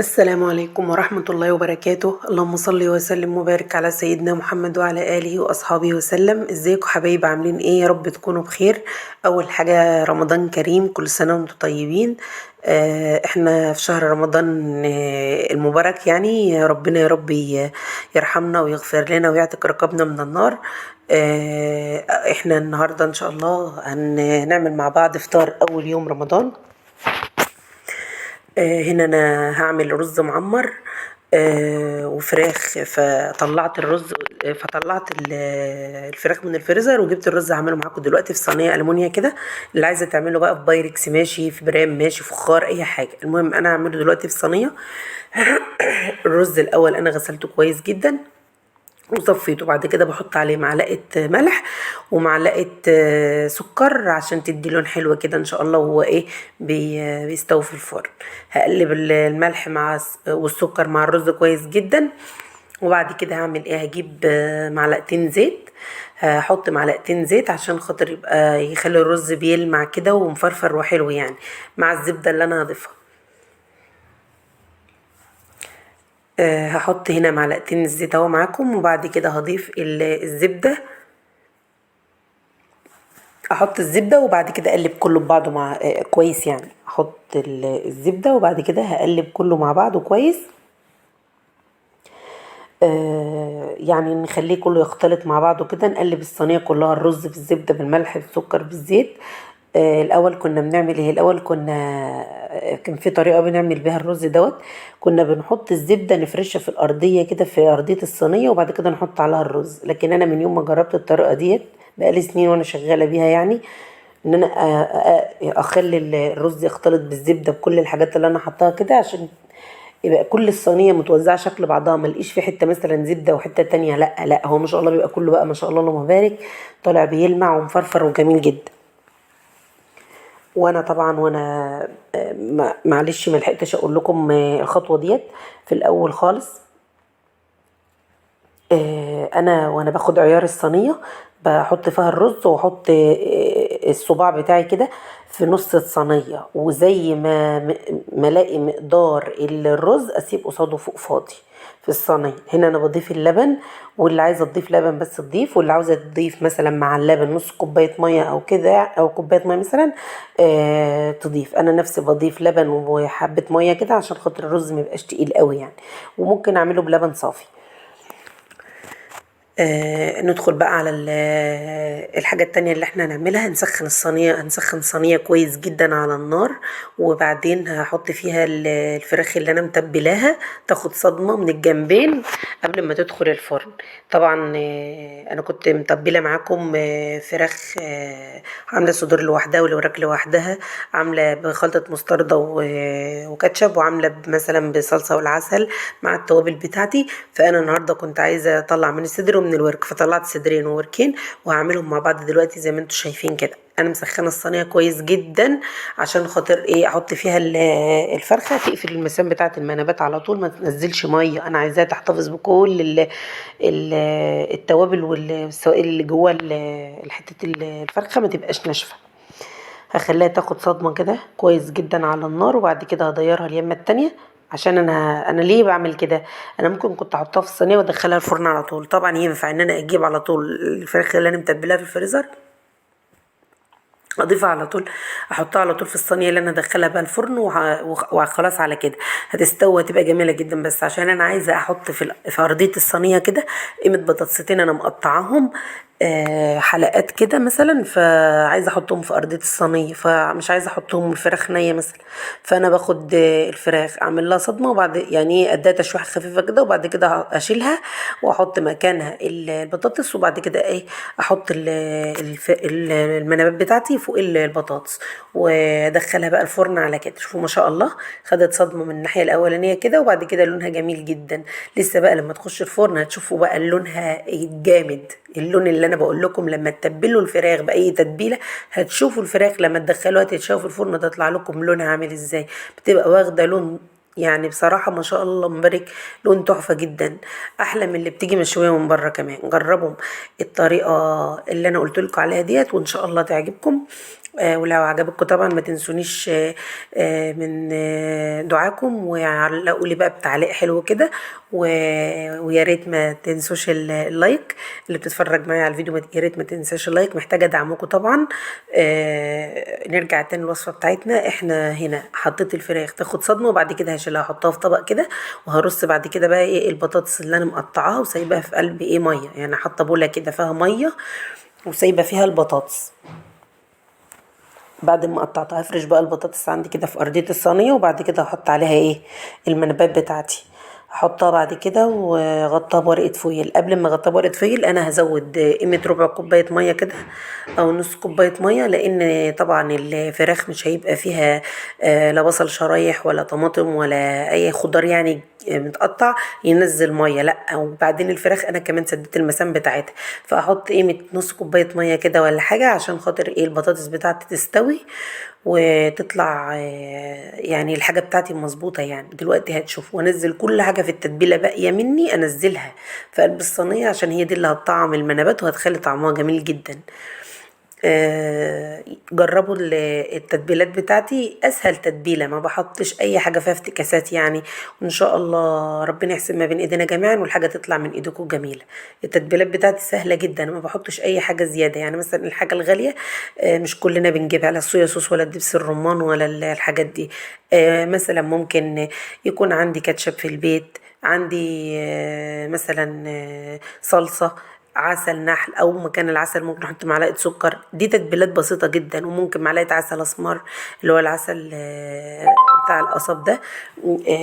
السلام عليكم ورحمة الله وبركاته. اللهم صل وسلم وبارك على سيدنا محمد وعلى آله وأصحابه وسلم. ازيكم حبايب؟ عاملين ايه؟ يا رب تكونوا بخير. أول حاجة رمضان كريم، كل سنة وانتم طيبين. احنا في شهر رمضان المبارك، يعني ربنا يا رب يرحمنا ويغفر لنا ويعتق رقابنا من النار. احنا النهاردة ان شاء الله هنعمل مع بعض فطار أول يوم رمضان. هنا انا هعمل رز معمر وفراخ. فطلعت الرز، فطلعت الفراخ من الفريزر وجبت الرز هعمله معاكم دلوقتي في صينيه المونيا كده. اللي عايزه تعمله بقى في بايركس ماشي، في برام ماشي، فخار، اي حاجه. المهم انا هعمله دلوقتي في صينيه. الرز الاول انا غسلته كويس جدا وصفيته، بعد كده بحط عليه معلقه ملح ومعلقه سكر عشان تدي لون حلو كده ان شاء الله، وهو ايه بيستوي في الفرن. هقلب الملح مع والسكر مع الرز كويس جدا. وبعد كده هعمل ايه؟ هجيب معلقتين زيت. هحط معلقتين زيت عشان خاطر يبقى يخلي الرز بيلمع كده ومفرفر وحلو يعني، مع الزبده اللي انا هضيفها. هحط هنا معلقتين الزيت اهو معاكم، وبعد كده هضيف الزبدة. احط الزبدة وبعد كده اقلب كله ببعضه مع كويس يعني. احط الزبدة وبعد كده هقلب كله مع بعضه كويس. يعني نخليه كله يختلط مع بعضه كده. نقلب الصينية كلها، الرز في الزبدة بالملح بالسكر بالزيت. الاول كنا بنعمل ايه؟ الاول كان في طريقة بنعمل بيها الرز دوت. كنا بنحط الزبدة نفرشها في الارضية كده، في ارضية الصينية، وبعد كده نحط عليها الرز. لكن انا من يوم ما جربت الطريقة ديت، بقالي سنين وانا شغالة بيها يعني، ان انا اخلي الرز يختلط بالزبدة بكل الحاجات اللي انا حطاها كده، عشان يبقى كل الصينيه متوزعه شكل بعضها، ما لقيش في حته مثلا زبده وحته تانية. لا لا، هو ما شاء الله بيبقى كله بقى ما شاء الله اللهم بارك، طالع بيلمع ومفرفر وجميل جدا. وانا طبعا معلش ما لحقتش اقول لكم الخطوه ديت في الاول خالص. انا وانا باخد عيار الصينيه، بحط فيها الرز واحط الصباع بتاعي كده في نص الصينيه، وزي ما الاقي مقدار الرز اسيب قصاده فوق فاضي في الصينيه. هنا انا بضيف اللبن، واللي عايزه تضيف لبن بس تضيف، واللي عاوزه تضيف مثلا مع اللبن نص كوبايه ميه او كده، او كوبايه ميه مثلا تضيف. انا نفسي بضيف لبن وحبه ميه كده عشان خاطر الرز ما يبقاش تقيل قوي يعني، وممكن اعمله بلبن صافي. ندخل بقى على الحاجة التانية اللي احنا هنعملها. هنسخن صينية كويس جدا على النار، وبعدين هحط فيها الفراخ اللي انا متبلاها، تاخد صدمة من الجنبين قبل ما تدخل الفرن. طبعا انا كنت متبلة معاكم فراخ، عاملة صدور لوحدها والوراك لوحدها، عاملة بخلطة مستردة وكاتشب، وعاملة مثلا بصلصة والعسل مع التوابل بتاعتي. فانا النهارده كنت عايزه اطلع من الصدر ومن الورك، فطلعت صدرين ووركين وهعملهم مع بعض دلوقتي زي ما انتم شايفين كده. انا مسخنه الصينيه كويس جدا عشان خاطر ايه؟ احط فيها الفرخه، تقفل المسام بتاعه المنابات على طول، ما تنزلش ميه. انا عايزاها تحتفظ بكل ال التوابل والسوائل اللي جوه حته الفرخه، ما تبقاش ناشفه. هخليها تاخد صدمة كده كويس جدا على النار، وبعد كده هضيرها اليمة التانية. عشان انا ليه بعمل كده؟ انا ممكن كنت احطها في الصينيه وادخلها الفرن على طول. طبعا ينفع ان انا اجيب على طول الفراخ اللي انا متبلاها في الفريزر، اضيفها على طول، احطها على طول في الصينيه اللي انا ادخلها بقى الفرن، وخلاص على كده هتستوي، هتبقى جميله جدا. بس عشان انا عايزه احط في ارضيه الصينيه كده قيمه بطاطستين انا مقطعاهم حلقات كده مثلا، فعايزه احطهم في ارضيه الصينيه، فمش عايزه احطهم الفراخ نيه مثلا. فانا باخد الفراخ اعمل لها صدمه، وبعد يعني اديها تشويحه خفيفه كده، وبعد كده اشيلها واحط مكانها البطاطس، وبعد كده ايه؟ احط المنابات بتاعتي فوق البطاطس، وادخلها بقى الفرن على كده. شوفوا ما شاء الله، خدت صدمه من الناحيه الاولانيه كده، وبعد كده لونها جميل جدا. لسه بقى لما تخش الفرن هتشوفوا بقى لونها جامد. اللون اللي انا بقول لكم لما تتبلوا الفراخ باي تتبيله، هتشوفوا الفراخ لما تدخلوها تتشوي في الفرن تطلع لكم لونها عامل ازاي. بتبقى واخده لون يعني بصراحة ما شاء الله مبارك، لون تحفة جدا، احلى من اللي بتيجي مشوية من بره كمان. جربوا الطريقة اللي انا قلت لكم عليها ديت وان شاء الله تعجبكم. ولو عجبكم طبعا ما تنسونيش من دعاكم، وعلقوا لي بقى بتعليق حلو كده. ويا ريت ما تنسوش اللايك. اللي بتتفرج معايا على الفيديو يا ريت ما تنساش اللايك، محتاجه دعمكم طبعا. نرجع تاني الوصفه بتاعتنا. احنا هنا حطيت الفراخ تاخد صدمه، وبعد كده هشيلها احطها في طبق كده، وهرص بعد كده بقى ايه البطاطس اللي انا مقطعاها وسايباها في قلب ايه ميه، يعني حاطه بوله كده فيها ميه وسايبه فيها البطاطس. بعد ما قطعتها افرش بقى البطاطس عندي كده في ارضيه الصينيه، وبعد كده هحط عليها ايه المنبات بتاعتي. هحطها بعد كده واغطيها بورقه فويل. قبل ما اغطيها بورقه فويل انا هزود قيمه ربع كوبايه ميه كده او نص كوبايه ميه، لان طبعا الفراخ مش هيبقى فيها لا بصل شرايح ولا طماطم ولا اي خضار يعني متقطع ينزل ميه، لا. وبعدين الفراخ انا كمان سديت المسام بتاعتها، فاحط قيمه نص كوبايه ميه كده ولا حاجه عشان خاطر ايه البطاطس بتاعتي تستوي وتطلع يعني الحاجه بتاعتي مظبوطه. يعني دلوقتي هتشوف وانزل كل حاجه في التتبيله باقيه مني انزلها في قلب الصينيه، عشان هي دي اللي هتطعم المنابات وهتخلي طعمها جميل جدا. جربوا التتبيلات بتاعتي، اسهل تتبيله، ما بحطش اي حاجه فيها افتكاسات يعني. وان شاء الله ربنا يحسن ما بين ايدينا جميعا والحاجه تطلع من ايديكم جميله. التتبيلات بتاعتي سهله جدا، ما بحطش اي حاجه زياده. يعني مثلا الحاجه الغاليه مش كلنا بنجيبها، لا الصويا صوص ولا الدبس الرمان ولا الحاجات دي. مثلا ممكن يكون عندي كاتشب في البيت، عندي مثلا صلصه، عسل نحل، او مكان العسل ممكن احط معلقه سكر. دي تتبيلات بسيطه جدا. وممكن معلقه عسل اسمر اللي هو العسل بتاع القصب ده،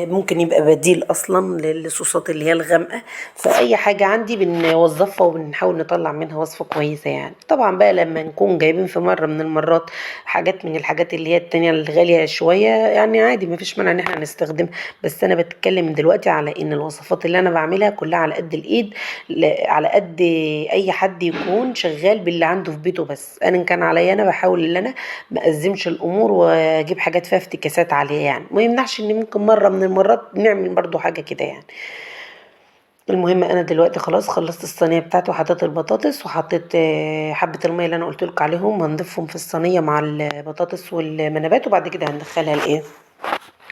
ممكن يبقى بديل اصلا للصوصات اللي هي الغامقه. فاي حاجه عندي بنوظفها وبنحاول نطلع منها وصفه كويسه. يعني طبعا بقى لما نكون جايبين في مره من المرات حاجات من الحاجات اللي هي التانية الغاليه شويه، يعني عادي ما فيش مانع ان احنا نستخدمها. بس انا بتكلم دلوقتي على ان الوصفات اللي انا بعملها كلها على قد الايد، على قد اي حد يكون شغال باللي عنده في بيته. بس انا ان كان عليا انا بحاول ان انا ما ازمش الامور واجيب حاجات فيها افتكاسات عاليه. يعني ما يمنعش ان ممكن مره من المرات نعمل برضو حاجه كده يعني. المهم انا دلوقتي خلاص خلصت الصينيه بتاعتي وحطيت البطاطس وحطيت حبه الميه اللي انا قلت لكم عليهم، هنضيفهم في الصينيه مع البطاطس والمنابات، وبعد كده هندخلها الايه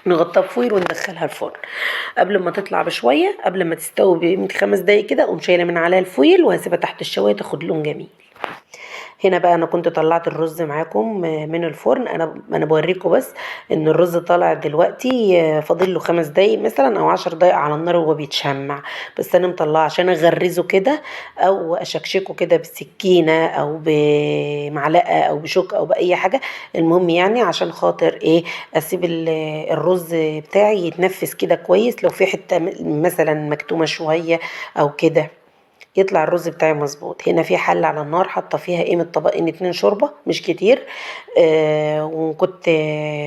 نغطيها بفويل وندخلها الفرن. قبل ما تطلع بشويه، قبل ما تستوي بقيمه 5 دقايق كده، اقوم شايله من عليها الفويل وهسيبها تحت الشوايه تاخد لون جميل. هنا بقى انا كنت طلعت الرز معاكم من الفرن. انا بوريكم بس ان الرز طالع دلوقتي فاضل له 5 دقايق مثلا او 10 دقايق على النار وهو بيتشمع. بس انا مطلعه عشان اغرزه كده او اشكشكه كده بسكينه او بمعلقه او بشوك او باي حاجه. المهم يعني عشان خاطر ايه اسيب الرز بتاعي يتنفس كده كويس، لو في حته مثلا مكتومه شويه او كده يطلع الرز بتاعي مظبوط. هنا في حله على النار حاطه فيها قيمه طبقين 2 شوربه مش كتير. وكنت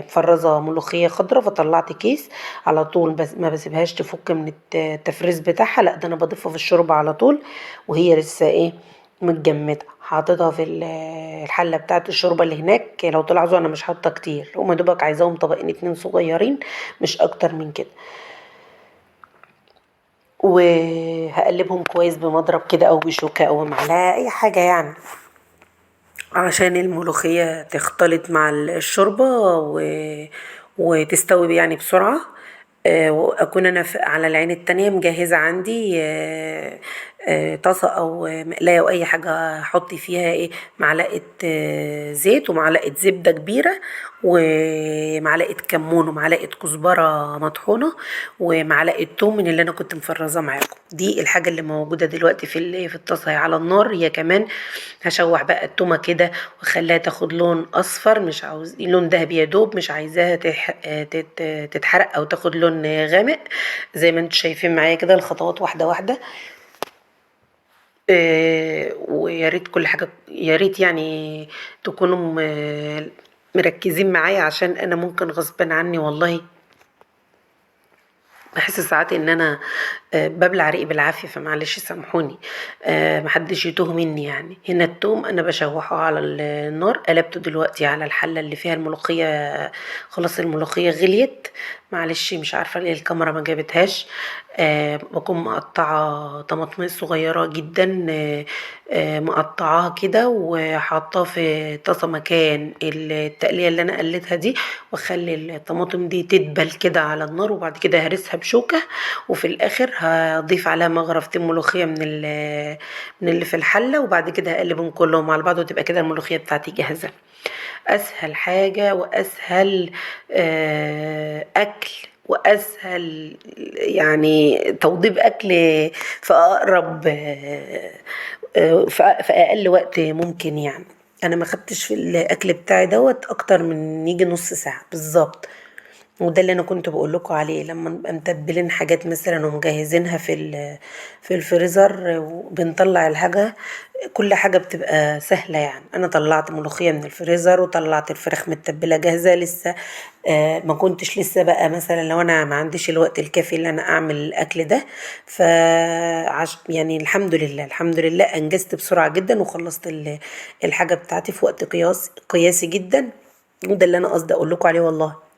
مفرزه ملوخيه خضراء فطلعت كيس على طول، بس ما بسيبهاش تفك من التفريز بتاعها، لا ده انا بضيفها في الشوربه على طول وهي لسه ايه متجمده. حاططها في الحله بتاعت الشوربه اللي هناك. لو تلاحظوا انا مش حاطه كتير، هما دوبك عايزاهم طبقين 2 صغيرين مش اكتر من كده. وهقلبهم كويس بمضرب كده او بشوكة او معلقة اي حاجة يعني، عشان الملوخية تختلط مع الشوربة وتستوي يعني بسرعة. واكون انا على العين التانية مجهزة عندي طاسة او مقلاية او اي حاجة احط فيها ايه معلقة زيت ومعلقة زبدة كبيرة ومعلقة كمون ومعلقة كزبرة مطحونة ومعلقة توم من اللي انا كنت مفرزة معاكم. دي الحاجة اللي موجودة دلوقتي في الطاسة على النار. هي كمان هشوح بقى التومة كده واخليها تاخد لون اصفر، مش عاوز لون دهبي يا دوب، مش عايزاها تتحرق او تاخد لون غامق. زي ما انتم شايفين معايا كده الخطوات واحدة واحدة. ويا ريت كل حاجة يا ريت يعني تكونوا مركزين معايا، عشان انا ممكن غصبا عني والله بحس ساعات ان انا ببلع ريقي بالعافيه، فمعلش سامحوني. محدش يتوه مني. يعني هنا التوم انا بشوحه على النار، قلبته دلوقتي على الحله اللي فيها الملوخيه. خلاص الملوخيه غليت. معلش مش عارفة ليه الكاميرا ما جابتهاش. بكون مقطعة طماطم صغيرة جدا، مقطعاها كده وحاطاه في طاسة مكان التقلية اللي انا قليتها دي، واخلي الطماطم دي تدبل كده على النار، وبعد كده هرسها بشوكة، وفي الاخر هضيف عليها مغرفتين ملوخية من اللي في الحلة، وبعد كده هقلبهم كلهم على بعض، وتبقى كده الملوخية بتاعتي جاهزة. اسهل حاجة واسهل اكل، واسهل يعني توضيب اكل في اقرب في اقل وقت ممكن يعني. انا ما خدتش في الاكل بتاعي دوت اكتر من يجي نص ساعة بالظبط. وده اللي انا كنت بقول لكم عليه، لما نبقى متبلين حاجات مثلا ومجهزينها في الفريزر، وبنطلع الحاجه، كل حاجه بتبقى سهله يعني. انا طلعت ملوخيه من الفريزر، وطلعت الفراخ متبله جاهزه لسه. ما كنتش لسه بقى مثلا لو انا ما عنديش الوقت الكافي اللي انا اعمل الاكل ده، يعني الحمد لله الحمد لله انجزت بسرعه جدا، وخلصت الحاجه بتاعتي في وقت قياسي جدا. وده اللي انا قصدي اقول لكم عليه والله.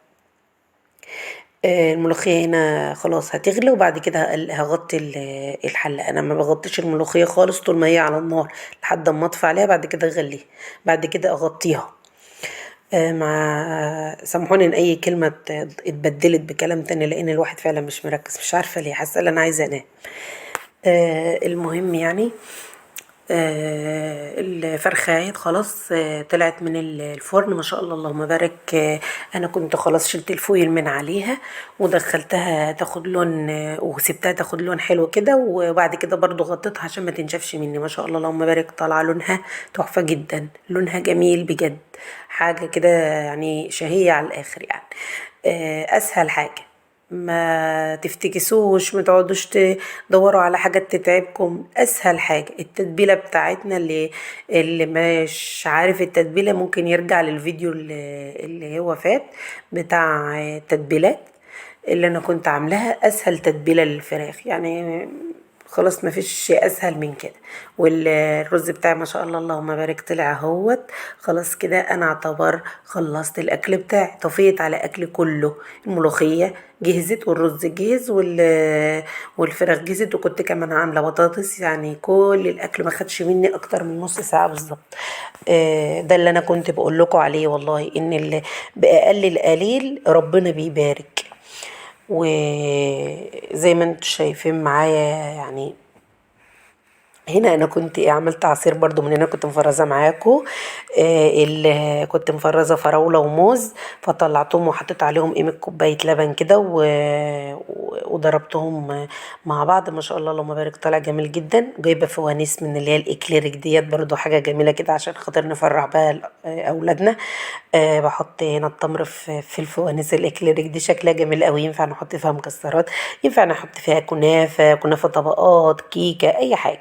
الملوخية هنا خلاص هتغلي، وبعد كده هغطي الحلة. انا ما بغطيش الملوخية خالص طول ما هي على النار، لحد ما اطفي عليها، بعد كده اغليها، بعد كده اغطيها. مع سامحوني ان اي كلمة اتبدلت بكلام تاني، لان الواحد فعلا مش مركز، مش عارفة ليه، حاسة ان انا عايزة انام. المهم يعني، الفرخاية خلاص طلعت من الفرن ما شاء الله اللهم بارك. انا كنت خلاص شلت الفويل من عليها، ودخلتها تاخد لون، وسبتها تاخد لون حلو كده، وبعد كده برضو غطيتها عشان ما تنشفش مني. ما شاء الله اللهم بارك، طالعه لونها تحفة جدا، لونها جميل بجد، حاجة كده يعني شهية على الاخر يعني. اسهل حاجة، ما تفتكسوش، ما تقعدوش تدوروا على حاجة تتعبكم. اسهل حاجة التتبيلة بتاعتنا. اللي مش عارف التتبيلة ممكن يرجع للفيديو اللي هو فات بتاع التتبيلات اللي انا كنت عاملاها. اسهل تتبيلة للفراخ يعني، خلاص ما فيش اسهل من كده. والرز بتاعي ما شاء الله اللهم بارك طلع اهوت. خلاص كده انا اعتبر خلصت الاكل بتاعي، طفيت على اكل كله. الملوخيه جهزت، والرز جهز، والفراخ جهزت، وكنت كمان عامله بطاطس. يعني كل الاكل ما خدش مني اكتر من نص ساعه بالظبط. ده اللي انا كنت بقول لكم عليه والله، ان باقل القليل ربنا بيبارك. وزي ما انتم شايفين معايا يعني، هنا انا كنت عملت عصير برضو من هنا، كنت مفرزه معاكم. اللي كنت مفرزه فراوله وموز، فطلعتهم وحطيت عليهم قيمه كوبايه لبن كده، وضربتهم مع بعض. ما شاء الله اللهم بارك طالع جميل جدا. جايبه فوانيس من اللي هي الاكليريك ديت، برضو حاجه جميله كده عشان خاطر نفرح بها اولادنا. بحط هنا التمر في الفوانيس الاكليريك دي، شكلها جميل قوي، ينفع نحط فيها مكسرات، ينفع نحط فيها كنافه طبقات، كيكه، اي حاجه.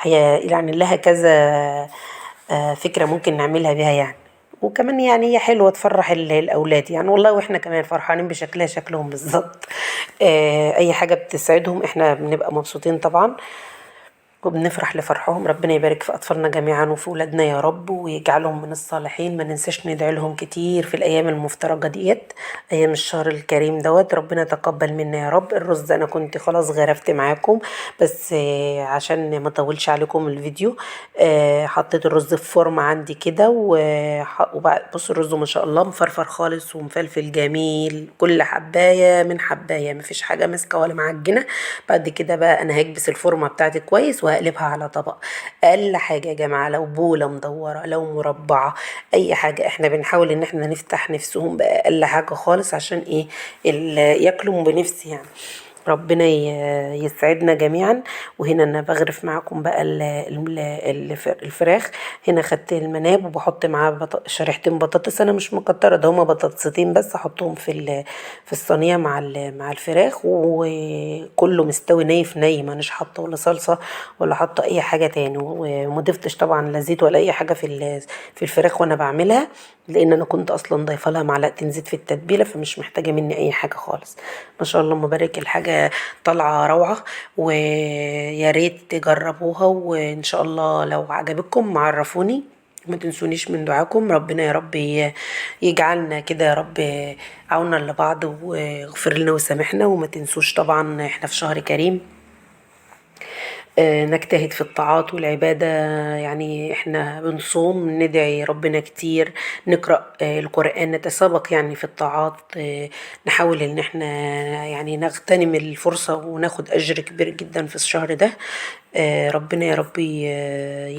هي يعني لها كذا فكرة ممكن نعملها بيها يعني. وكمان يعني هي حلوة تفرح الأولاد يعني والله، وإحنا كمان فرحانين بشكلها، شكلهم بالظبط. أي حاجة بتسعدهم إحنا بنبقى مبسوطين طبعا، وبنفرح لفرحهم. ربنا يبارك في أطفالنا جميعا وفي ولادنا يا رب، ويجعلهم من الصالحين. ما ننساش ندعي لهم كتير في الأيام المفترجة ديت، أيام الشهر الكريم دوت. ربنا يتقبل منا يا رب. الرز أنا كنت خلاص غرفت معاكم، بس عشان ما اطولش عليكم الفيديو، حطيت الرز في فورم عندي كده، وبعد بصوا الرز ما شاء الله مفرفر خالص ومفلفل جميل، كل حباية من حباية، مفيش حاجة ماسكة ولا معجنة. بعد كده بقى انا هكبس الفورمه بتاعتي كويس، وهقلبها على طبق. اقل حاجه يا جماعه، لو بوله مدوره، لو مربعه، اي حاجه، احنا بنحاول ان احنا نفتح نفسهم باقل حاجه خالص، عشان ايه؟ ياكلوا بنفس يعني. ربنا يسعدنا جميعا. وهنا انا بغرف معاكم بقى الفراخ. هنا خدت المناب، وبحط معاه شريحتين بطاطس، انا مش مكتره، ده هما بطاطستين بس، احطهم في الصينيه مع الفراخ، وكله مستوي ني في ني، مانيش حاطه ولا صلصه ولا حاطه اي حاجه تاني. ومضفتش طبعا لا زيت ولا اي حاجه في الفراخ وانا بعملها، لان انا كنت اصلا ضايفه لها معلقتين زيت في التتبيله، فمش محتاجه مني اي حاجه خالص. ما شاء الله مبارك، الحاجه طالعه روعه. ويا ريت تجربوها، وان شاء الله لو عجبتكم عرفوني، ما تنسونيش من دعاكم. ربنا يا رب يجعلنا كده يا رب عونا لبعض، واغفر لنا وسامحنا. وما تنسوش طبعا احنا في شهر كريم، نجتهد في الطاعات والعبادة. يعني احنا بنصوم ندعي ربنا كتير، نقرأ القرآن، نتسابق يعني في الطاعات، نحاول ان احنا يعني نغتنم الفرصة وناخد أجر كبير جدا في الشهر ده. ربنا يا رب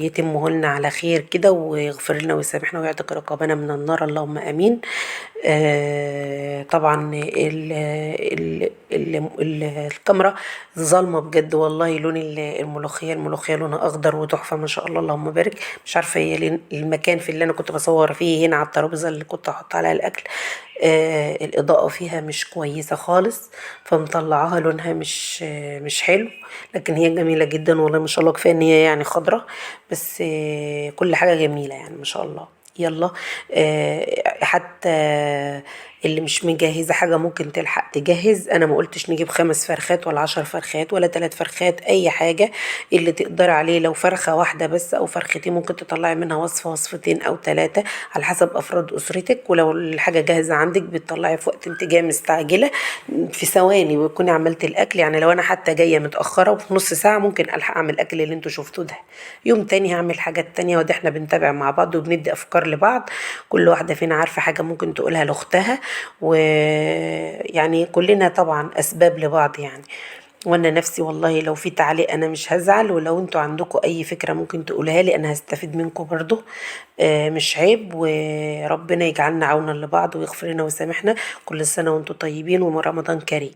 يتمه لنا على خير كده، ويغفر لنا ويسامحنا ويعتق رقابنا من النار، اللهم امين. طبعا الكاميرا ظالمه بجد والله. لون الملوخيه لونها اخضر وتحفه ما شاء الله، اللهم بارك. مش عارفه هي المكان في اللي انا كنت بصور فيه هنا على الترابيزه اللي كنت احط عليها الاكل، الإضاءة فيها مش كويسة خالص، فمطلعاها لونها مش حلو. لكن هي جميلة جدا والله ما شاء الله. كفاية ان هي يعني خضرة، بس كل حاجة جميلة يعني ما شاء الله. يلا، حتى اللي مش مجهزة حاجة ممكن تلحق تجهز. انا ما قلتش نجيب 5 فرخات ولا 10 فرخات ولا 3 فرخات، اي حاجة اللي تقدر عليه. لو فرخة واحدة بس او فرختين ممكن تطلعي منها وصفة وصفتين او 3 على حسب افراد اسرتك. ولو الحاجة جاهزة عندك بتطلعي في وقت انت جاية مستعجلة في ثواني وتكوني عملت الاكل. يعني لو انا حتى جاية متأخرة وفي نص ساعة ممكن الحق اعمل الاكل اللي انتوا شفتوه ده. يوم تاني هعمل حاجات تانية، وده احنا بنتابع مع بعض وبندي افكار لبعض. كل واحدة فينا عارفة حاجة ممكن تقولها لاختها، ويعني كلنا طبعا اسباب لبعض يعني. وانا نفسي والله لو في تعليق انا مش هزعل، ولو انتوا عندكم اي فكرة ممكن تقولها لي انا هستفيد منكم برضو. مش عيب. وربنا يجعلنا عونا لبعض ويغفر لنا ويسامحنا. كل سنة وانتم طيبين ورمضان كريم.